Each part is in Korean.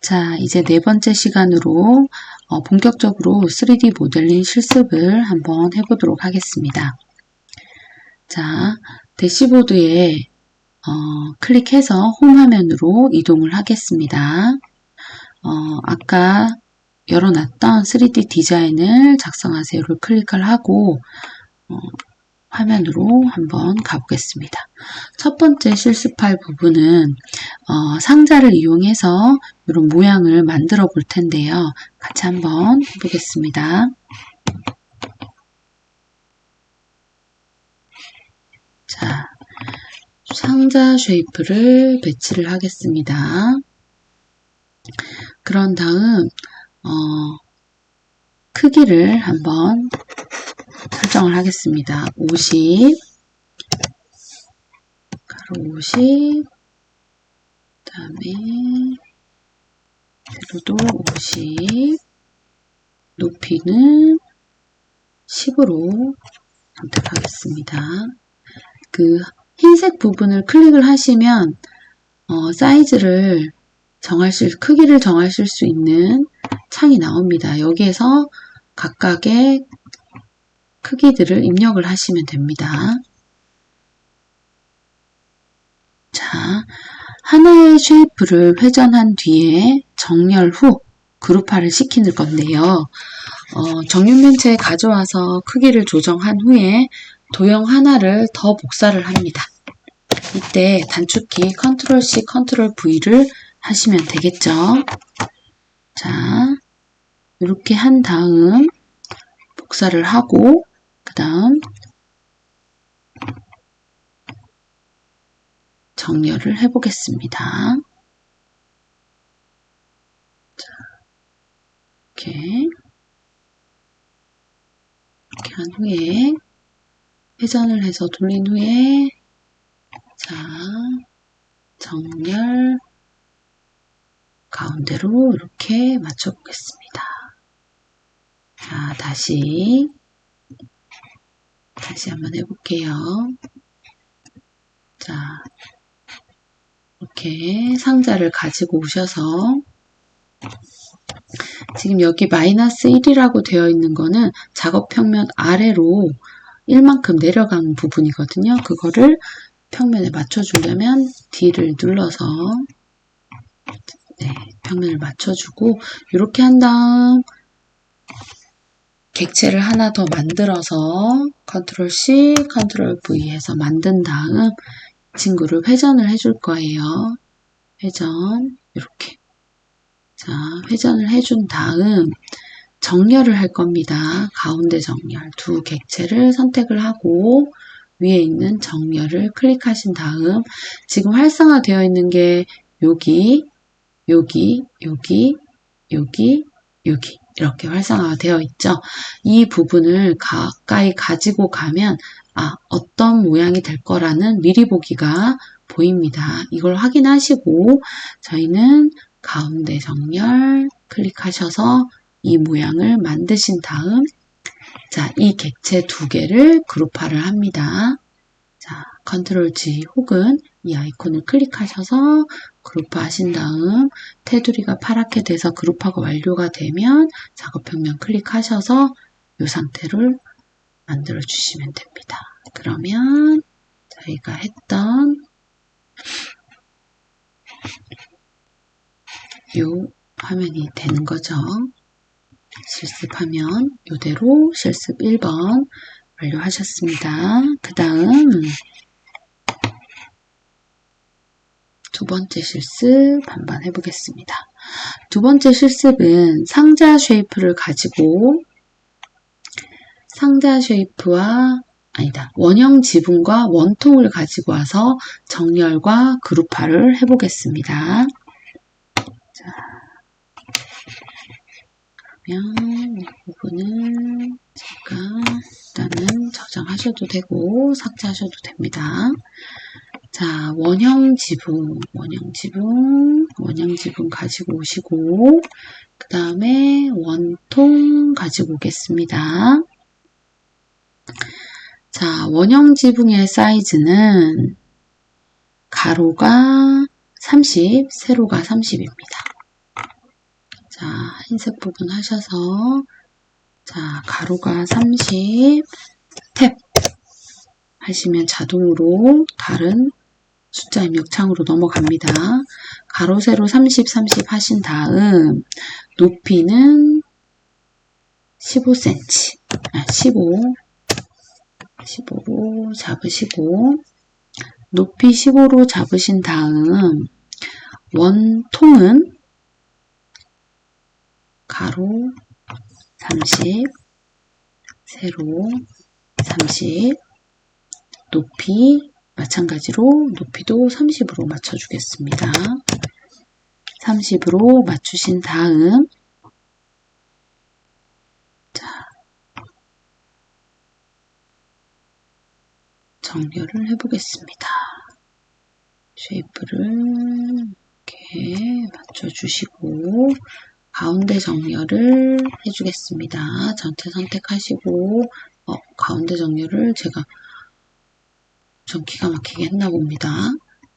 자, 이제 네 번째 시간으로 본격적으로 3D 모델링 실습을 한번 해보도록 하겠습니다. 자, 대시보드에 클릭해서 홈 화면으로 이동을 하겠습니다. 아까 열어놨던 3D 디자인을 작성하세요를 클릭을 하고 화면으로 한번 가보겠습니다. 첫 번째 실습할 부분은 상자를 이용해서 이런 모양을 만들어 볼 텐데요. 같이 한번 해보겠습니다. 자, 상자 쉐이프를 배치를 하겠습니다. 그런 다음 크기를 한번 설정을 하겠습니다. 50, 가로 50, 그 다음에 세로도 50, 높이는 10으로 선택하겠습니다. 그 흰색 부분을 클릭을 하시면 사이즈를 크기를 정하실 수 있는 창이 나옵니다. 여기에서 각각의 크기들을 입력을 하시면 됩니다. 자, 하나의 쉐이프를 회전한 뒤에 정렬 후 그룹화를 시키는 건데요. 정육면체에 가져와서 크기를 조정한 후에 도형 하나를 더 복사를 합니다. 이때 단축키 Ctrl C, Ctrl V를 하시면 되겠죠. 자, 이렇게 한 다음 복사를 하고 그 다음 정렬을 해보겠습니다. 자, 이렇게 한 후에 회전을 해서 돌린 후에 자, 정렬 가운데로 이렇게 맞춰 보겠습니다. 자, 다시 한번 해볼게요. 자, 이렇게 상자를 가지고 오셔서 지금 여기 -1이라고 되어 있는 거는 작업 평면 아래로 1만큼 내려간 부분이거든요. 그거를 평면에 맞춰주려면 D를 눌러서 평면을 맞춰주고 이렇게 한 다음 객체를 하나 더 만들어서 Ctrl C, Ctrl V 해서 만든 다음 친구를 회전을 해줄 거예요. 회전 이렇게 자, 회전을 해준 다음 정렬을 할 겁니다. 가운데 정렬 두 객체를 선택을 하고 위에 있는 정렬을 클릭하신 다음 지금 활성화되어 있는 게 여기 이렇게 활성화가 되어 있죠. 이 부분을 가까이 가지고 가면 어떤 모양이 될 거라는 미리 보기가 보입니다. 이걸 확인하시고 저희는 가운데 정렬 클릭하셔서 이 모양을 만드신 다음 자, 이 객체 두 개를 그룹화를 합니다. 자, Ctrl G 혹은 이 아이콘을 클릭하셔서 그룹화 하신 다음 테두리가 파랗게 돼서 그룹화가 완료가 되면 작업 평면 클릭하셔서 이 상태를 만들어 주시면 됩니다. 그러면 저희가 했던 이 화면이 되는 거죠. 실습하면 이대로 실습 1번 완료하셨습니다. 그 다음 두 번째 실습 한번 해보겠습니다. 두 번째 실습은 상자 쉐이프를 가지고 원형 지붕과 원통을 가지고 와서 정렬과 그룹화를 해보겠습니다. 자, 그러면 이 부분은 제가 일단은 저장하셔도 되고 삭제하셔도 됩니다. 자, 원형 지붕 가지고 오시고 그 다음에 원통 가지고 오겠습니다. 자, 원형 지붕의 사이즈는 가로가 30, 세로가 30입니다. 흰색 부분 하셔서 자, 가로가 30, 탭 하시면 자동으로 다른 숫자 입력창으로 넘어갑니다. 가로, 세로 30, 30 하신 다음 높이는 15cm, 15로 잡으시고 높이 15로 잡으신 다음 원통은 가로 30, 세로 30, 높이 마찬가지로 높이도 30으로 맞춰주겠습니다. 30으로 맞추신 다음 자, 정렬을 해보겠습니다. 쉐이프를 이렇게 맞춰주시고 가운데 정렬을 해주겠습니다. 전체 선택하시고 가운데 정렬을 제가 좀 기가 막히게 했나 봅니다.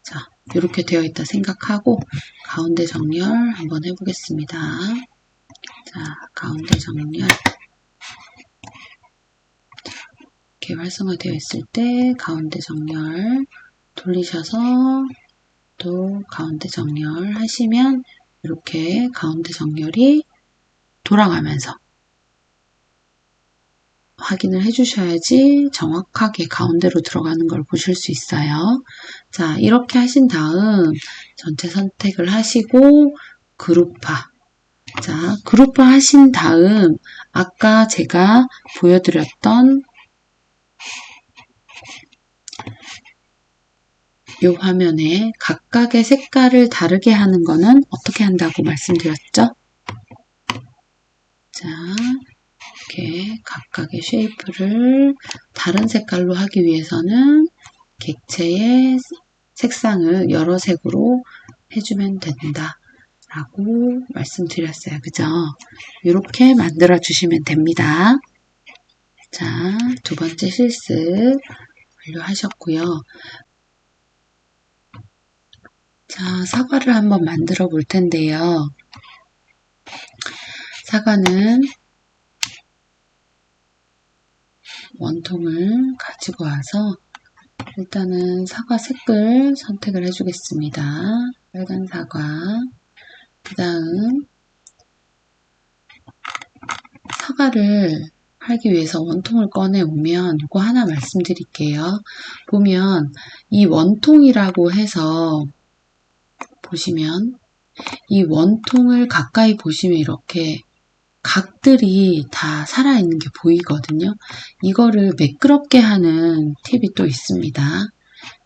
자, 이렇게 되어 있다 생각하고 가운데 정렬 한번 해보겠습니다. 자, 가운데 정렬 이렇게 활성화되어 있을 때 가운데 정렬 돌리셔서 또 가운데 정렬 하시면 이렇게 가운데 정렬이 돌아가면서 확인을 해주셔야지 정확하게 가운데로 들어가는 걸 보실 수 있어요. 자, 이렇게 하신 다음 전체 선택을 하시고 그룹화. 자, 그룹화 하신 다음 아까 제가 보여드렸던 이 화면에 각각의 색깔을 다르게 하는 거는 어떻게 한다고 말씀드렸죠? 자, 이렇게 각각의 쉐이프를 다른 색깔로 하기 위해서는 객체의 색상을 여러 색으로 해주면 된다 라고 말씀드렸어요. 그죠? 이렇게 만들어 주시면 됩니다. 자, 두 번째 실습 완료하셨고요. 자, 사과를 한번 만들어 볼 텐데요. 사과는 원통을 가지고 와서 일단은 사과 색을 선택을 해주겠습니다. 빨간 사과. 그 다음 사과를 하기 위해서 원통을 꺼내 오면 이거 하나 말씀드릴게요. 보면 이 원통이라고 해서 보시면 이 원통을 가까이 보시면 이렇게 각들이 다 살아있는 게 보이거든요. 이거를 매끄럽게 하는 팁이 또 있습니다.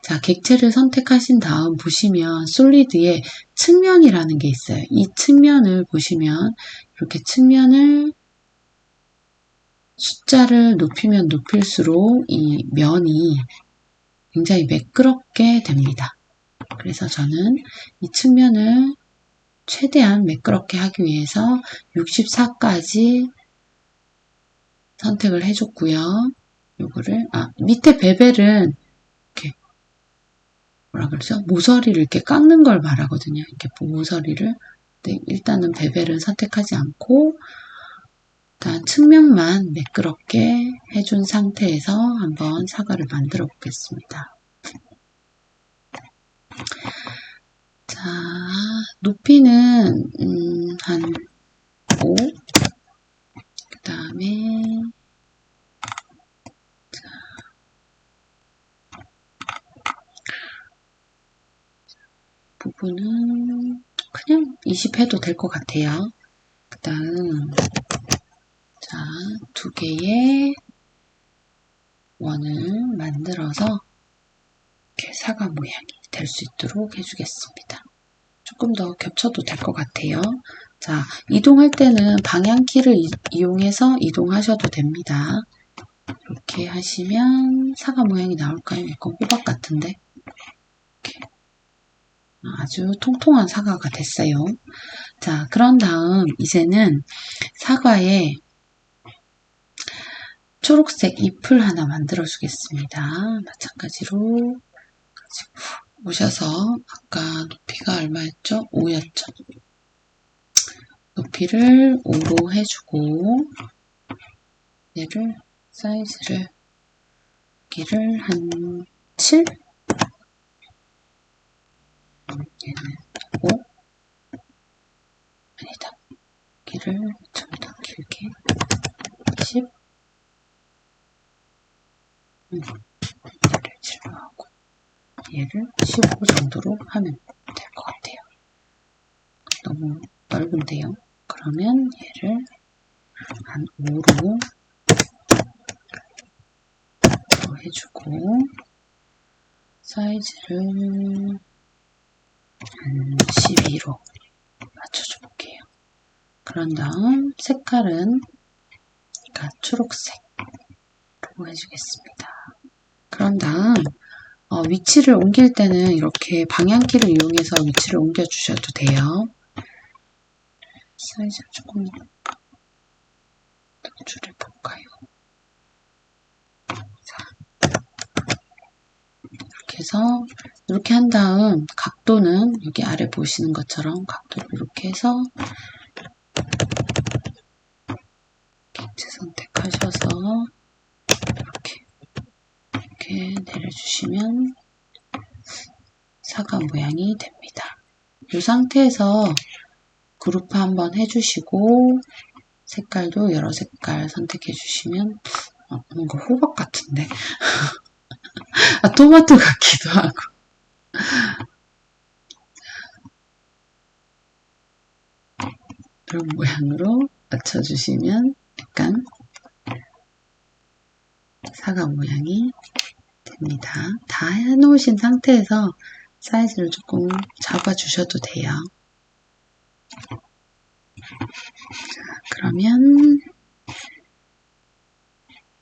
자, 객체를 선택하신 다음 보시면 솔리드에 측면이라는 게 있어요. 이 측면을 보시면 이렇게 측면을 숫자를 높이면 높일수록 이 면이 굉장히 매끄럽게 됩니다. 그래서 저는 이 측면을 최대한 매끄럽게 하기 위해서 64까지 선택을 해줬고요. 요거를 밑에 베벨은 이렇게 뭐라 그러죠? 모서리를 이렇게 깎는 걸 말하거든요. 이렇게 모서리를. 네, 일단은 베벨은 선택하지 않고 일단 측면만 매끄럽게 해준 상태에서 한번 사과를 만들어 보겠습니다. 자, 높이는 한 5, 그 다음에 부분은 그냥 20 해도 될 것 같아요. 그 다음 자, 두 개의 원을 만들어서 이렇게 사과 모양이 될 수 있도록 해주겠습니다. 조금 더 겹쳐도 될 것 같아요. 자, 이동할 때는 방향키를 이용해서 이동하셔도 됩니다. 이렇게 하시면 사과 모양이 나올까요? 이건 호박 같은데. 이렇게. 아주 통통한 사과가 됐어요. 자, 그런 다음 이제는 사과에 초록색 잎을 하나 만들어 주겠습니다. 마찬가지로 가지고 오셔서 아까 높이가 얼마였죠? 5였죠. 높이를 5로 해주고 얘를 사이즈를 여기를 한 7? 얘는 5? 아니다. 여기를 좀 더 길게 10? 얘를 7로 하고 얘를 15 정도로 하면 될 것 같아요. 너무 넓은데요. 그러면 얘를 한 5로 해주고 사이즈를 한 12로 맞춰줘 볼게요. 그런 다음 색깔은 초록색으로 해주겠습니다. 그런 다음 위치를 옮길 때는 이렇게 방향키를 이용해서 위치를 옮겨 주셔도 돼요. 사이즈를 조금 더 줄여볼까요? 자, 이렇게 해서 이렇게 한 다음 각도는 여기 아래 보시는 것처럼 각도를 이렇게 해서 객체 선택하셔서 이렇게 내려주시면 사과 모양이 됩니다. 이 상태에서 그룹화 한번 해주시고 색깔도 여러 색깔 선택해 주시면 뭔가 호박 같은데 토마토 같기도 하고 이런 모양으로 맞춰주시면 약간 사과 모양이 됩니다. 다 해놓으신 상태에서 사이즈를 조금 잡아주셔도 돼요. 자, 그러면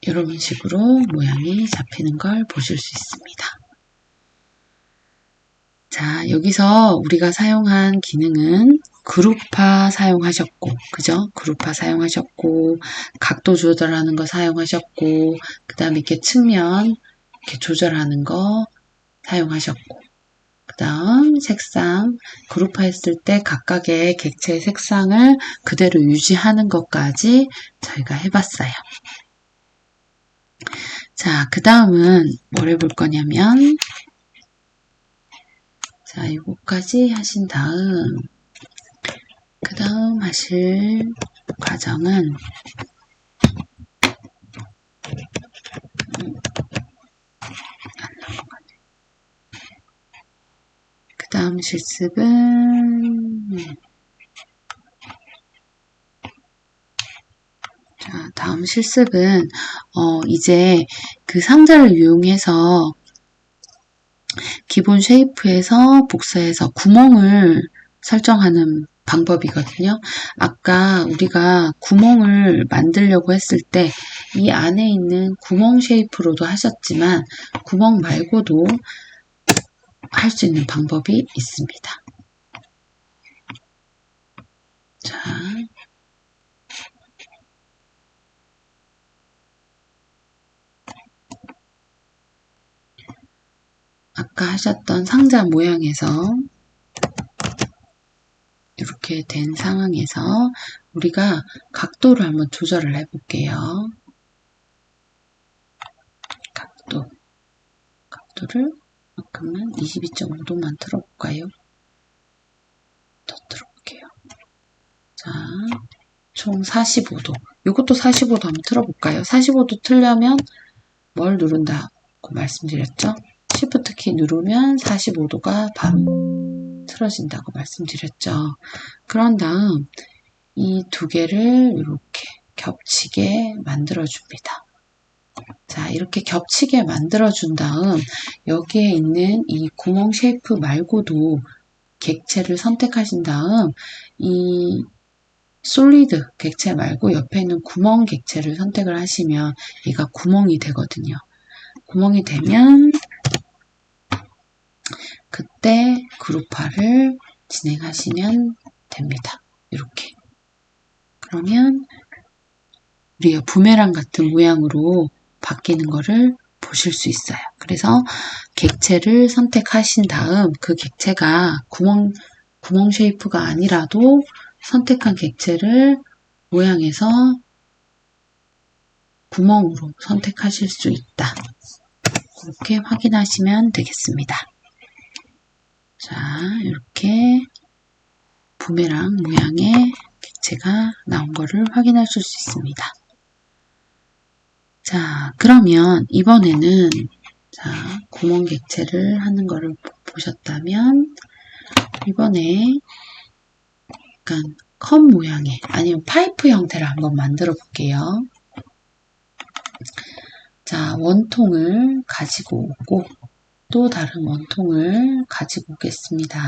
이런 식으로 모양이 잡히는 걸 보실 수 있습니다. 자, 여기서 우리가 사용한 기능은 그룹화 사용하셨고, 그죠? 그룹화 사용하셨고, 각도 조절하는 거 사용하셨고, 그 다음에 이렇게 측면 이렇게 조절하는 거 사용하셨고, 그 다음 색상, 그룹화 했을 때 각각의 객체의 색상을 그대로 유지하는 것까지 저희가 해봤어요. 자, 그 다음은 뭘 해볼 거냐면, 자, 이거까지 하신 다음, 그 다음 하실 과정은, 그 다음 실습은, 자, 다음 실습은, 이제 그 상자를 이용해서 기본 쉐이프에서 복사해서 구멍을 설정하는 방법이거든요. 아까 우리가 구멍을 만들려고 했을 때 이 안에 있는 구멍 쉐이프로도 하셨지만 구멍 말고도 할 수 있는 방법이 있습니다. 자, 아까 하셨던 상자 모양에서 이렇게 된 상황에서 우리가 각도를 한번 조절을 해볼게요. 각도를 조금만 22.5도만 틀어볼까요? 더 틀어볼게요. 자, 총 45도. 이것도 45도 한번 틀어볼까요? 45도 틀려면 뭘 누른다고 말씀드렸죠? Shift 키 누르면 45도가 바로 틀어진다고 말씀드렸죠. 그런 다음 이 두 개를 이렇게 겹치게 만들어줍니다. 자, 이렇게 겹치게 만들어준 다음 여기에 있는 이 구멍 쉐이프 말고도 객체를 선택하신 다음 이 솔리드 객체 말고 옆에 있는 구멍 객체를 선택을 하시면 얘가 구멍이 되거든요. 구멍이 되면 그때 그룹화를 진행하시면 됩니다. 이렇게. 그러면 우리가 부메랑 같은 모양으로 바뀌는 거를 보실 수 있어요. 그래서 객체를 선택하신 다음 그 객체가 구멍 쉐이프가 아니라도 선택한 객체를 모양에서 구멍으로 선택하실 수 있다. 이렇게 확인하시면 되겠습니다. 자, 이렇게 부메랑 모양의 객체가 나온 거를 확인하실 수 있습니다. 자, 그러면 이번에는 자, 구멍 객체를 하는 거를 보셨다면 이번에 약간 컵 모양의 아니면 파이프 형태를 한번 만들어 볼게요. 자, 원통을 가지고 오고 또 다른 원통을 가지고 오겠습니다.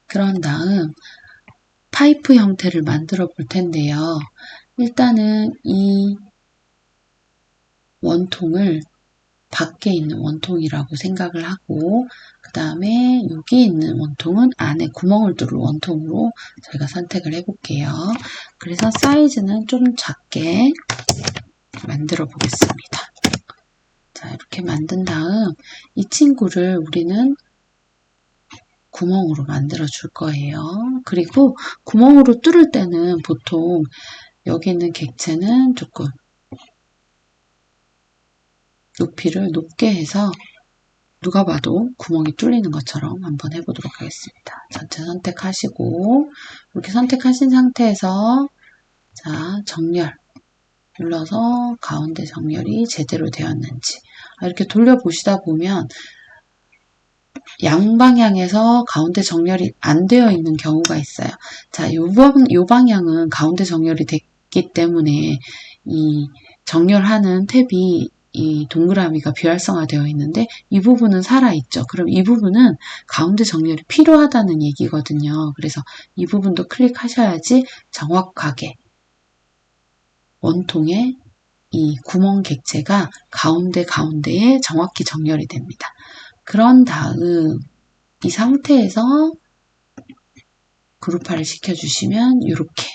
그런 다음 파이프 형태를 만들어 볼 텐데요. 일단은 이 원통을 밖에 있는 원통이라고 생각을 하고 그 다음에 여기 있는 원통은 안에 구멍을 뚫을 원통으로 저희가 선택을 해 볼게요. 그래서 사이즈는 좀 작게 만들어 보겠습니다. 자, 이렇게 만든 다음 이 친구를 우리는 구멍으로 만들어 줄 거예요. 그리고 구멍으로 뚫을 때는 보통 여기 있는 객체는 조금 높이를 높게 해서 누가 봐도 구멍이 뚫리는 것처럼 한번 해보도록 하겠습니다. 전체 선택하시고 이렇게 선택하신 상태에서 자, 정렬 눌러서 가운데 정렬이 제대로 되었는지 이렇게 돌려보시다 보면 양방향에서 가운데 정렬이 안 되어 있는 경우가 있어요. 자, 요 방향은 가운데 정렬이 됐기 때문에 이 정렬하는 탭이 이 동그라미가 비활성화 되어 있는데 이 부분은 살아있죠. 그럼 이 부분은 가운데 정렬이 필요하다는 얘기거든요. 그래서 이 부분도 클릭하셔야지 정확하게 원통에 이 구멍 객체가 가운데에 정확히 정렬이 됩니다. 그런 다음 이 상태에서 그룹화를 시켜주시면 이렇게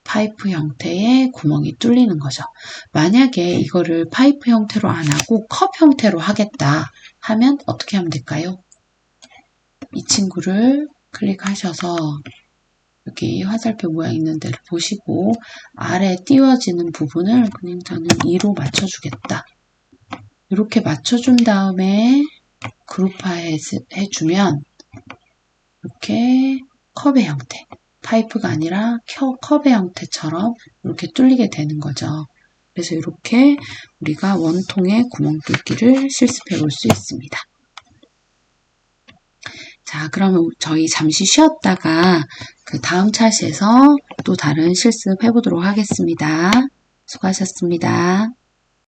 파이프 형태의 구멍이 뚫리는 거죠. 만약에 이거를 파이프 형태로 안 하고 컵 형태로 하겠다 하면 어떻게 하면 될까요? 이 친구를 클릭하셔서 여기 화살표 모양 있는 데를 보시고 아래 띄워지는 부분을 그냥 저는 2로 맞춰주겠다. 이렇게 맞춰준 다음에 그룹화 해주면 이렇게 컵의 형태, 파이프가 아니라 컵의 형태처럼 이렇게 뚫리게 되는 거죠. 그래서 이렇게 우리가 원통의 구멍 뚫기를 실습해 볼 수 있습니다. 자, 그러면 저희 잠시 쉬었다가 그 다음 차시에서 또 다른 실습 해보도록 하겠습니다. 수고하셨습니다.